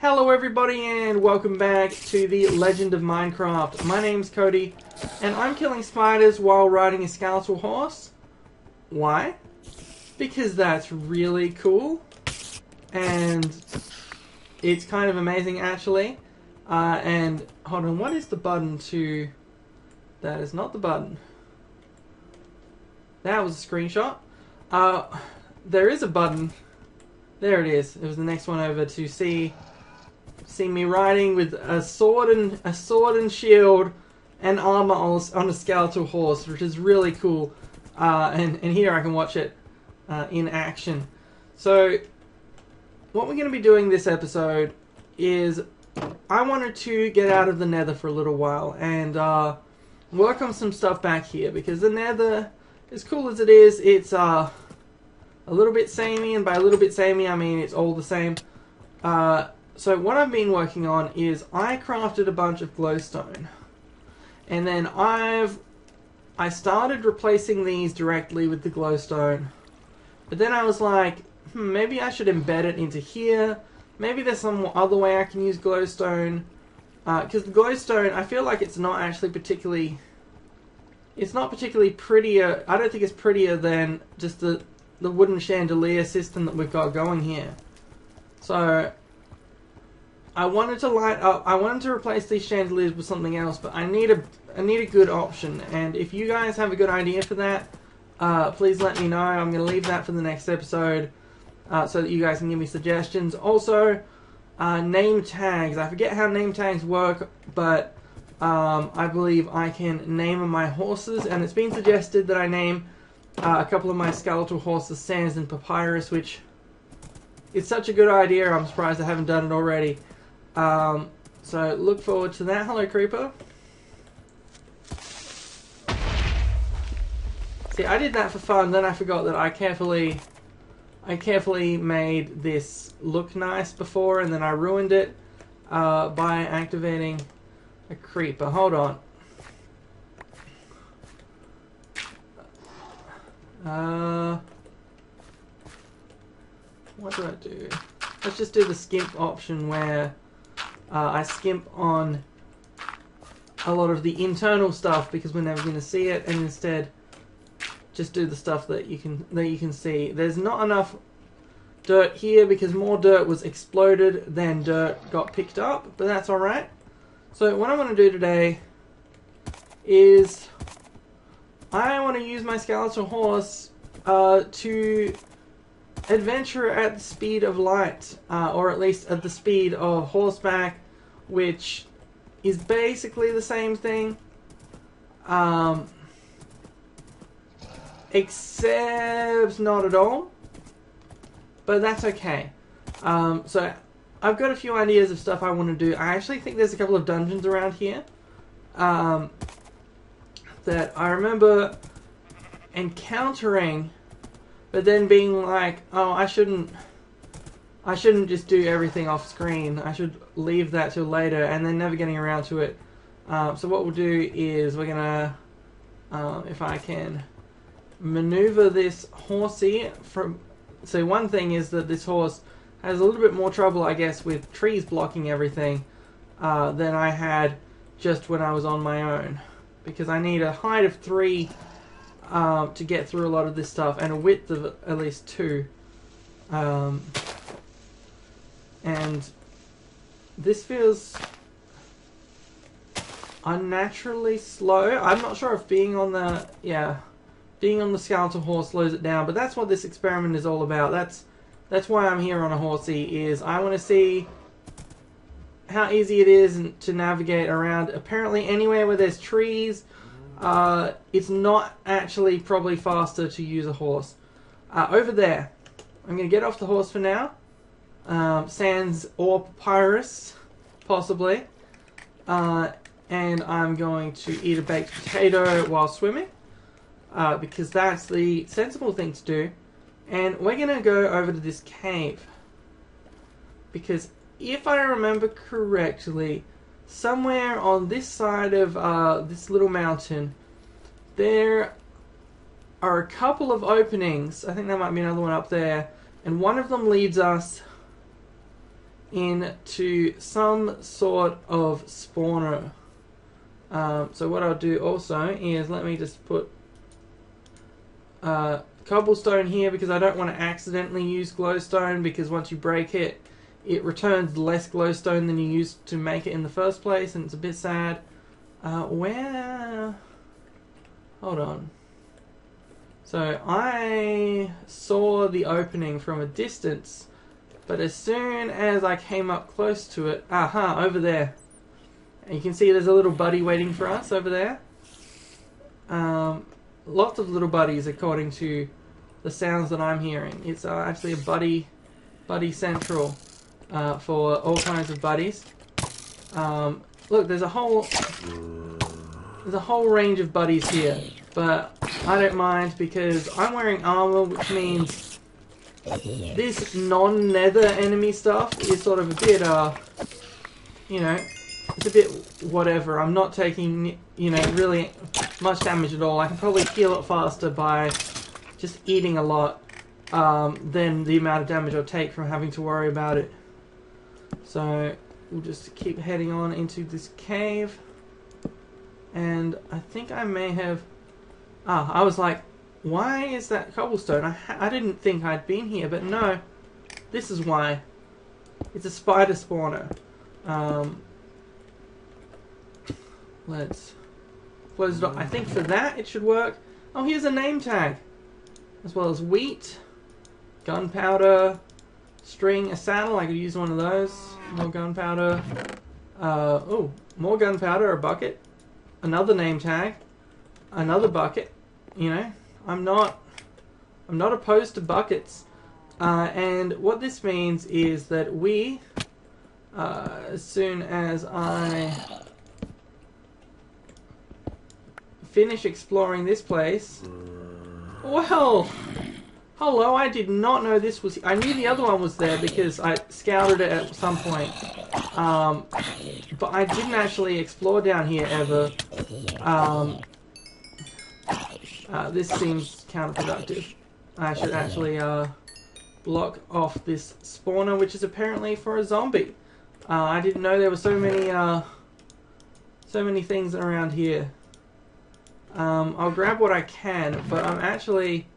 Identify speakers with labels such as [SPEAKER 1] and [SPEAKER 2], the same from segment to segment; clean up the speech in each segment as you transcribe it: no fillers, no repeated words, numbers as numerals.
[SPEAKER 1] Hello everybody and welcome back to the Legend of Minecraft. My name's Cody and I'm killing spiders while riding a skeletal horse. Why? Because that's really cool and it's kind of amazing actually. And hold on, what is the button to... That is not the button. That was a screenshot. There is a button. There it is. It was the next one over to see me riding with a sword and shield and armor on a skeletal horse, which is really cool. And here I can watch it in action. So what we're going to be doing this episode is I wanted to get out of the Nether for a little while and work on some stuff back here, because the Nether, as cool as it is, it's a little bit samey, and by a little bit samey I mean it's all the same. So what I've been working on is I crafted a bunch of glowstone, and then I started replacing these directly with the glowstone, but then I was like, maybe I should embed it into here. Maybe there's some other way I can use glowstone, because the glowstone, I feel like it's not actually particularly, it's not particularly prettier. I don't think it's prettier than just the wooden chandelier system that we've got going here. So I wanted to replace these chandeliers with something else, but I need a good option. And if you guys have a good idea for that, please let me know. I'm going to leave that for the next episode, so that you guys can give me suggestions. Also, name tags. I forget how name tags work, but I believe I can name my horses, and it's been suggested that I name a couple of my skeletal horses Sands and Papyrus, which is such a good idea. I'm surprised I haven't done it already. So look forward to that. Hello, Creeper. See, I did that for fun, then I forgot that I carefully made this look nice before, and then I ruined it by activating a creeper. Hold on. What do I do? Let's just do the skimp option where I skimp on a lot of the internal stuff because we're never going to see it, and instead just do the stuff that you can see. There's not enough dirt here because more dirt was exploded than dirt got picked up, but that's alright. So what I want to do today is I want to use my skeletal horse to adventure at the speed of light, or at least at the speed of horseback, which is basically the same thing, except not at all, but that's okay. So I've got a few ideas of stuff I want to do. I actually think there's a couple of dungeons around here that I remember encountering, but then being like, oh, I shouldn't just do everything off screen. I should leave that till later, and then never getting around to it. So what we'll do is we're gonna, if I can maneuver this horsey from. So one thing is that this horse has a little bit more trouble, I guess, with trees blocking everything than I had just when I was on my own, because I need a height of 3 to get through a lot of this stuff, and a width of at least 2. And this feels unnaturally slow. I'm not sure if being on the skeletal horse slows it down, but that's what this experiment is all about. That's why I'm here on a horsey, is I want to see how easy it is to navigate around. Apparently anywhere where there's trees, it's not actually probably faster to use a horse. Over there, I'm going to get off the horse for now. Sands or Papyrus, possibly. And I'm going to eat a baked potato while swimming, because that's the sensible thing to do. And we're going to go over to this cave, because if I remember correctly, somewhere on this side of this little mountain, there are a couple of openings. I think there might be another one up there, and one of them leads us into some sort of spawner. So what I'll do also is, let me just put cobblestone here, because I don't want to accidentally use glowstone, because once you break it, it returns less glowstone than you used to make it in the first place, and it's a bit sad. Where... Hold on. So I saw the opening from a distance, but as soon as I came up close to it... Aha, over there. And you can see there's a little buddy waiting for us over there. Lots of little buddies according to the sounds that I'm hearing. It's actually a buddy central for all kinds of buddies. Look, there's a whole range of buddies here, but I don't mind because I'm wearing armor, which means this non-nether enemy stuff is sort of a bit, you know, it's a bit whatever. I'm not taking, you know, really much damage at all. I can probably heal it faster by just eating a lot than the amount of damage I'll take from having to worry about it. So we'll just keep heading on into this cave. And I think I may have... I was like, why is that cobblestone? I didn't think I'd been here, but no. This is why. It's a spider spawner. Let's close it off. I think for that it should work. Oh, here's a name tag. As well as wheat, gunpowder, string, a saddle. I could use one of those. More gunpowder. Oh, more gunpowder, a bucket. Another name tag. Another bucket. You know, I'm not opposed to buckets. And what this means is that we, as soon as I finish exploring this place... Well, hello, I did not know this was... I knew the other one was there because I scouted it at some point. But I didn't actually explore down here ever. This seems counterproductive. I should actually block off this spawner, which is apparently for a zombie. I didn't know there were so many things around here. I'll grab what I can, but I'm actually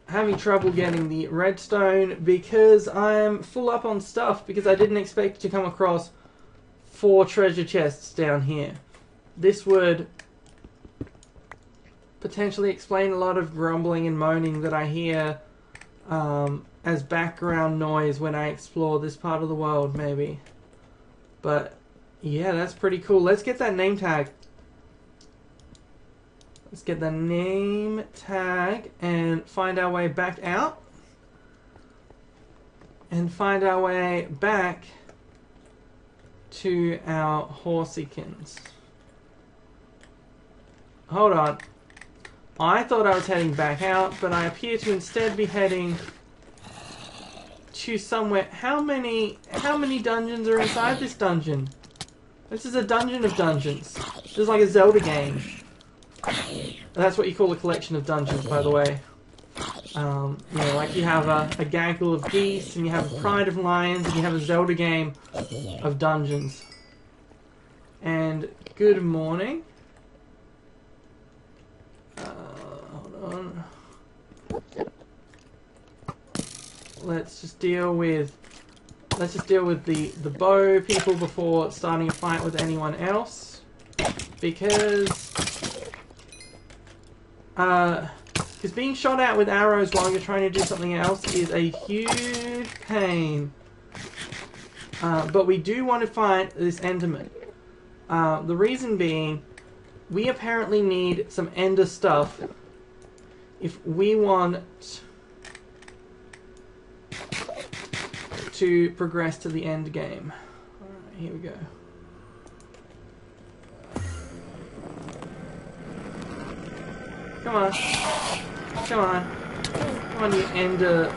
[SPEAKER 1] having trouble getting the redstone because I'm full up on stuff, because I didn't expect to come across 4 treasure chests down here. This would potentially explain a lot of grumbling and moaning that I hear as background noise when I explore this part of the world, maybe. But yeah, that's pretty cool. Let's get that name tag. Let's get the name tag and find our way back out. And find our way back to our horsikins. Hold on. I thought I was heading back out, but I appear to instead be heading to somewhere. How many dungeons are inside this dungeon? This is a dungeon of dungeons. This is like a Zelda game. That's what you call a collection of dungeons, by the way. You know, like you have a gaggle of geese, and you have a pride of lions, and you have a Zelda game of dungeons. And good morning. Hold on. Let's just deal with the bow people before starting a fight with anyone else, because being shot at with arrows while you're trying to do something else is a huge pain. But we do want to fight this Enderman. The reason being, we apparently need some Ender stuff if we want to progress to the end game. Alright, here we go. Come on. Come on. Come on, you Ender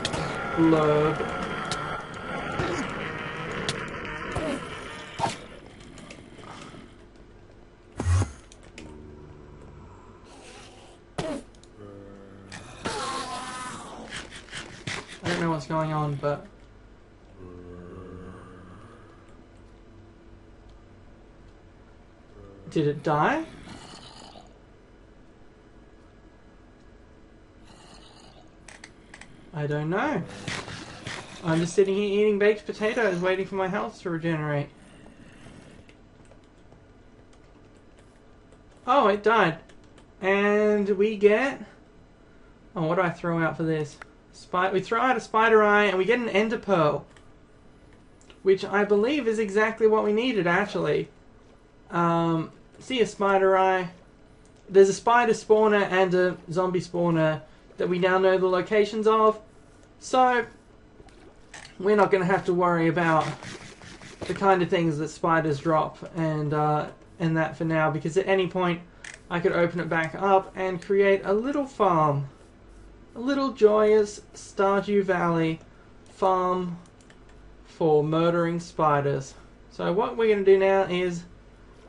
[SPEAKER 1] blurb. what's going on, but... Did it die? I don't know. I'm just sitting here eating baked potatoes, waiting for my health to regenerate. Oh, it died. And we get... Oh, what do I throw out for this? We throw out a spider eye and we get an ender pearl. Which I believe is exactly what we needed, actually. See a spider eye. There's a spider spawner and a zombie spawner that we now know the locations of. So, we're not going to have to worry about the kind of things that spiders drop and that for now, because at any point I could open it back up and create a little farm. A little joyous Stardew Valley farm for murdering spiders. So what we're going to do now is,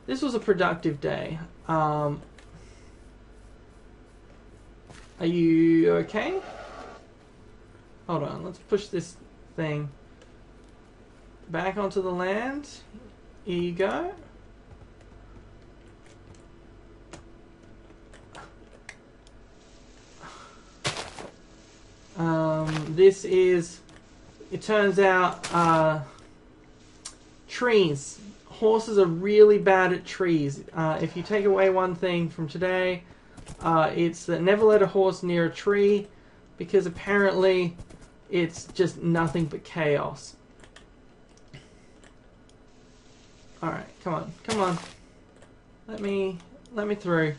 [SPEAKER 1] this was a productive day. Are you okay? Hold on, let's push this thing back onto the land. Here you go. This is, it turns out, trees. Horses are really bad at trees. If you take away one thing from today, it's that never let a horse near a tree, because apparently it's just nothing but chaos. Alright, come on, come on. Let me through.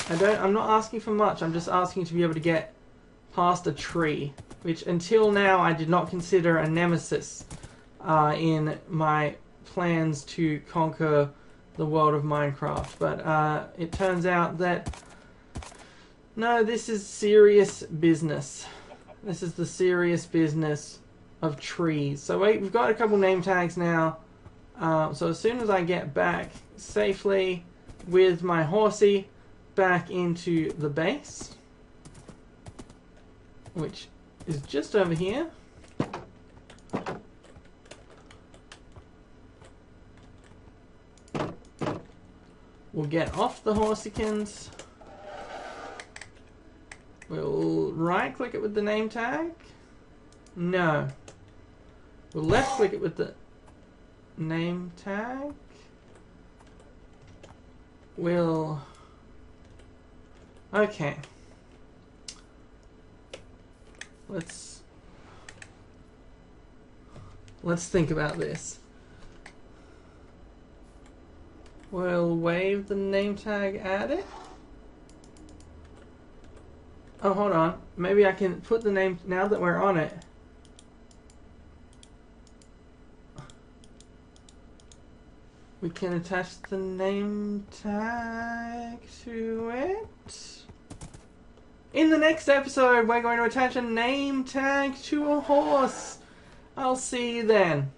[SPEAKER 1] I'm not asking for much, I'm just asking to be able to get past a tree, which until now I did not consider a nemesis in my plans to conquer the world of Minecraft. But it turns out that no, this is serious business. This is the serious business of trees. So we've got a couple name tags now. So as soon as I get back safely with my horsey back into the base, which is just over here, we'll get off the horsikins. We'll right click it with the name tag. No. We'll left click it with the name tag. We'll... Okay. Let's think about this. We'll wave the name tag at it. Oh, hold on. Maybe I can put the name, now that we're on it. We can attach the name tag to it. In the next episode, we're going to attach a name tag to a horse. I'll see you then.